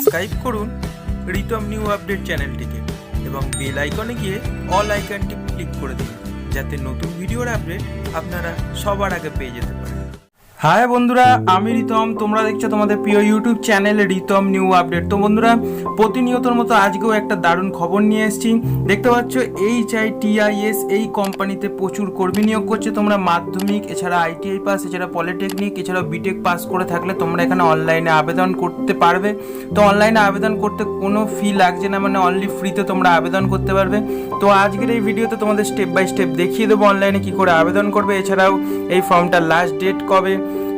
Subscribe করুন Ritam new update চ্যানেলটিকে এবং বেল আইকনে গিয়ে অল আইকনটি ক্লিক করে দিন যাতে নতুন ভিডিওর আপডেট আপনারা সবার আগে পেয়ে যেতে পারেন। হাই বন্ধুরা, আমি রিতম, তোমরা দেখছো তোমাদের প্রিয় YouTube channel Ritam new update. তো বন্ধুরা, প্রতিনিয়তর মতো আজকেও একটা দারুণ খবর নিয়ে এসেছি। দেখতে পাচ্ছ HITIS এই কোম্পানিতে প্রচুর কর্মী নিয়োগ করছে। তোমরা মাধ্যমিক, এছাড়া ITI পাস, এছাড়া পলিটেকনিক, এছাড়া বিটেক পাস করে থাকলে তোমরা এখানে অনলাইনে আবেদন করতে পারবে। তো অনলাইনে আবেদন করতে কোনো ফি লাগছে না, মানে অনলি ফ্রিতে তোমরা আবেদন করতে পারবে। তো আজকের এই ভিডিওতে তোমাদের স্টেপ বাই স্টেপ দেখিয়ে দেবো অনলাইনে কী করে আবেদন করবে, এছাড়াও এই ফর্মটার লাস্ট ডেট কবে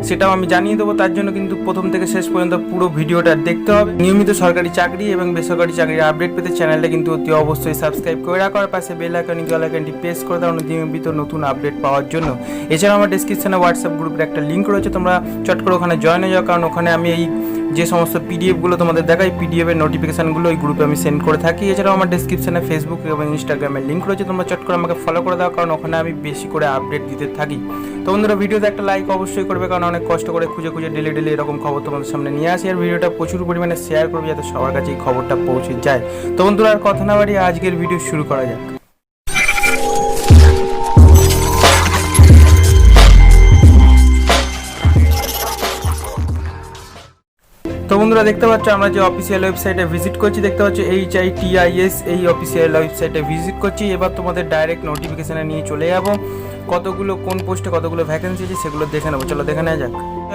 সেটাও আমি জানিয়ে দেবো। তার জন্য কিন্তু প্রথম থেকে শেষ পর্যন্ত পুরো ভিডিওটা দেখতে হবে। নিয়মিত সরকারি চাকরি এবং বেসরকারি চাকরির আপডেট পেতে চ্যানেলটা কিন্তু অতি অবশ্যই সাবস্ক্রাইব করে রাখার পাশে বেল আইকনটি প্রেস করে দাও নিয়মিত নতুন আপডেট পাওয়ার জন্য। এছাড়াও আমার ডেসক্রিপশনে হোয়াটসঅ্যাপ গ্রুপের একটা লিঙ্ক রয়েছে, তোমরা চট করে ওখানে জয়েন হয়ে যাও, কারণ ওখানে আমি এই যে সমস্ত পিডিএফগুলো তোমাদের দেখাই, পিডিএফের নোটিফিকেশানগুলো ওই গ্রুপে আমি সেন্ড করে থাকি। এছাড়াও আমার ডেসক্রিপশনে ফেসবুক এবং ইনস্টাগ্রামের লিঙ্ক রয়েছে, তোমরা চট করে আমাকে ফলো করে দাও, কারণ ওখানে আমি বেশি করে আপডেট দিতে থাকি। তো বন্ধুরা, ভিডিওতে একটা লাইক অবশ্যই করবে, কারণ অনেক কষ্ট করে খুঁজে ডেলি এরকম খবর তোমাদের সামনে নিয়ে আসি, আর ভিডিওটা প্রচুর পরিমাণে শেয়ার করবে যাতে সবার কাছে এই খবরটা পৌঁছে যায়। তো বন্ধুরা, আর কথা না বাড়িয়ে আজকের ভিডিও শুরু করা যাক। তো বন্ধুরা, দেখতে পাচ্ছ আমরা যে অফিসিয়াল ওয়েবসাইটে ভিজিট করছি, দেখতে পাচ্ছ HITIS এই অফিসিয়াল ওয়েবসাইটে ভিজিট করছি। এবার তোমাদের ডাইরেক্ট নোটিফিকেশানে নিয়ে চলে যাবো, কতগুলো কোন পোস্টে কতগুলো ভ্যাকেন্সি আছে সেগুলো দেখে নেবো। চলো দেখে নেওয়া যাক।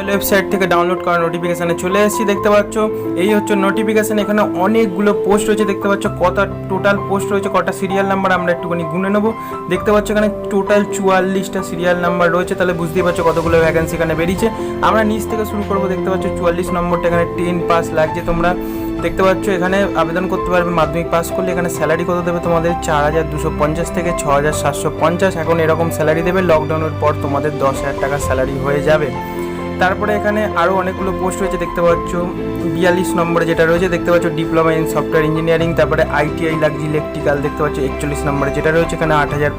ওয়েবসাইট থেকে ডাউনলোড করা নোটিফিকেশানে চলে এসেছি। দেখতে পাচ্ছ এই হচ্ছে নোটিফিকেশান। এখানে অনেকগুলো পোস্ট রয়েছে, দেখতে পাচ্ছ কত টোটাল পোস্ট রয়েছে, কটা সিরিয়াল নাম্বার আমরা একটুখানি গুনে নেবো। দেখতে পাচ্ছ এখানে টোটাল 44টা সিরিয়াল নাম্বার রয়েছে, তাহলে বুঝতেই পারছো কতগুলো ভ্যাকেন্সি এখানে বেরিয়েছে। আমরা নিচ থেকে শুরু করবো। দেখতে পাচ্ছ 44 নম্বরটা এখানে 10 পাস লাগছে। তোমরা দেখতে পাচ্ছ এখানে আবেদন করতে পারবে মাধ্যমিক পাস করলে। এখানে স্যালারি কত দেবে তোমাদের? 4250 থেকে 6750। এখন এরকম স্যালারি দেবে। লকডাউনের পর তোমাদের 10,000 টাকা স্যালারি হয়ে যাবে। তারপরে এখানে আরও অনেকগুলো পোস্ট রয়েছে, দেখতে পাচ্ছ 42 নম্বরে যেটা রয়েছে, দেখতে পাচ্ছ ডিপ্লোমা ইন সফটওয়্যার ইঞ্জিনিয়ারিং। তারপরে ITI লাগছে ইলেকট্রিক্যাল, দেখতে পাচ্ছ 41 নম্বরে যেটা রয়েছে, এখানে 8,000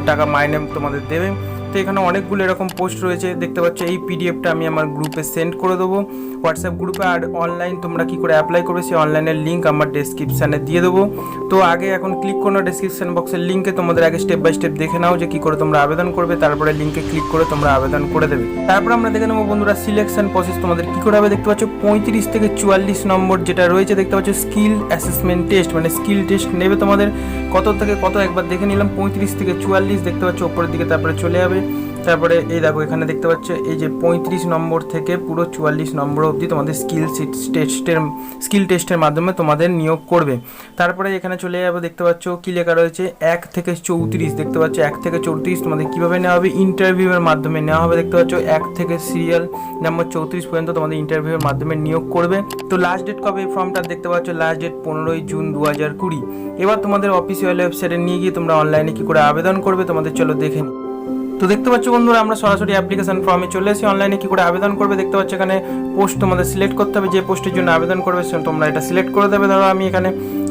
টাকা মাইনে তোমাদের দেবে। তো এখানে অনেকগুলো এরকম পোস্ট রয়েছে, দেখতে পাচ্ছ। এই পিডিএফটা আমি আমার গ্রুপে সেন্ড করে দেবো, হোয়াটসঅ্যাপ গ্রুপে। আর অনলাইন তোমরা কী করে অ্যাপ্লাই করবে সেই অনলাইনের লিঙ্ক আমার ডেসক্রিপশানে দিয়ে দেবো। তো আগে এখন ক্লিক করো ডেসক্রিপশান বক্সের লিঙ্কে, তোমাদের আগে স্টেপ বাই স্টেপ দেখে নাও যে কী করে তোমরা আবেদন করবে, তারপরে লিঙ্কে ক্লিক করে তোমরা আবেদন করে দেবে। তারপর আমরা দেখে নেবো বন্ধুরা সিলেকশন প্রসেস তোমাদের কী করে হবে। দেখতে পাচ্ছ 35 থেকে 44 নম্বর যেটা রয়েছে, দেখতে পাচ্ছ স্কিল অ্যাসেসমেন্ট টেস্ট, মানে স্কিল টেস্ট নেবে তোমাদের। কত থেকে কত একবার দেখে নিলাম, 35 থেকে 44 দেখতে পাচ্ছ ওপরের দিকে, তারপরে চলে যাবে। তারপরে এই দেখো এখানে দেখতে পাচ্ছ এই যে 35 নম্বর থেকে পুরো 44 নম্বর অবধি তোমাদের স্কিল টেস্টের মাধ্যমে তোমাদের নিয়োগ করবে। তারপরে এখানে চলে যাবে, দেখতে পাচ্ছ কি লেখা রয়েছে 1 থেকে 34, দেখতে পাচ্ছ 1 থেকে 34 তোমাদের কীভাবে নেওয়া হবে? ইন্টারভিউয়ের মাধ্যমে নেওয়া হবে। দেখতে পাচ্ছ 1 থেকে সিরিয়াল নাম্বার 34 পর্যন্ত তোমাদের ইন্টারভিউয়ের মাধ্যমে নিয়োগ করবে। তো লাস্ট ডেট কবে এই ফর্মটা? দেখতে পাচ্ছ লাস্ট ডেট 15 জুন 2020। এবার তোমাদের অফিসিয়াল ওয়েবসাইটে নিয়ে গিয়ে তোমরা অনলাইনে কী করে আবেদন করবে তোমাদের চলো দেখে নিই। তো দেখতে পাচ্ছ বন্ধুরা, আমরা সরাসরি অ্যাপ্লিকেশন ফর্মে চলে এসেছি। অনলাইনে কী করে আবেদন করবে দেখতে পাচ্ছ এখানে পোস্ট তোমাদের সিলেক্ট করতে হবে, যে পোস্টের জন্য আবেদন করবে তোমরা এটা সিলেক্ট করে দেবে। ধরো আমি এখানে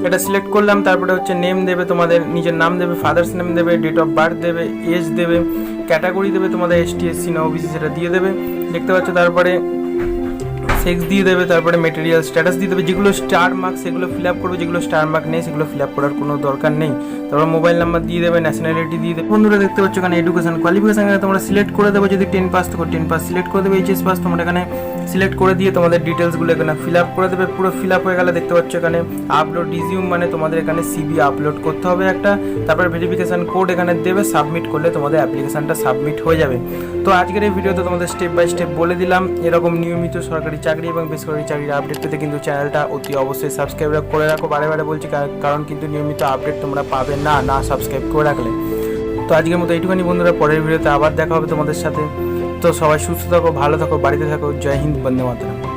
এটা সিলেক্ট করলাম। তারপরে হচ্ছে নেম দেবে, তোমাদের নিজের নাম দেবে, ফাদার্স নেম দেবে, ডেট অফ বার্থ দেবে, এজ দেবে, ক্যাটাগরি দেবে তোমাদের ST SC না OBC সেটা দিয়ে দেবে। দেখতে পাচ্ছ তারপরে সেক্স দিয়ে দেবে, তারপরে মেটেরিয়াল স্ট্যাটাস দিয়ে দেবে। যেগুলো স্টার মার্ক সেগুলো ফিল আপ করবে, যেগুলো স্টার মার্ক নেই সেগুলো ফিল আপ করার কোনো দরকার নেই। তারপর মোবাইল নাম্বার দিয়ে দেবে, ন্যাশনালিটি দিয়ে দেবে। বন্ধুরা দেখতে পাচ্ছ এখানে এডুকেশন কোয়ালিফিকেশন তোমরা সিলেক্ট করে দেবে। যদি 10 পাস থাকো 10 পাস সিলেক্ট করে দেবে, HS পাস তোমরা এখানে সিলেক্ট করে দিয়ে তোমাদের ডিটেলসগুলো এখানে ফিল আপ করে দেবে। পুরো ফিল আপ হয়ে গেলে দেখতে পাচ্ছ এখানে আপলোড রিজিউম, মানে তোমাদের এখানে CV আপলোড করতে হবে একটা। তারপরে ভেরিফিকেশন কোড এখানে দেবে, সাবমিট করলে তোমাদের অ্যাপ্লিকেশনটা সাবমিট হয়ে যাবে। তো আজকের এই ভিডিওতে তোমাদের স্টেপ বাই স্টেপ বলে দিলাম। এরকম নিয়মিত সরকারি চাকরি এবং বেসরকারি চাকরির আপডেট পেতে কিন্তু চ্যানেলটা অতি অবশ্যই সাবস্ক্রাইব করে রাখো। বারে বলছি কারণ কিন্তু নিয়মিত আপডেট তোমরা পাবে না সাবস্ক্রাইব করে রাখলে। তো আজকের মতো এইটুখানি বন্ধুরা, পরের ভিডিওতে আবার দেখা হবে তোমাদের সাথে। তো সবাই সুস্থ থাকো, ভালো থাকো, বাড়িতে থাকো। জয় হিন্দ, বন্দে মাতরম।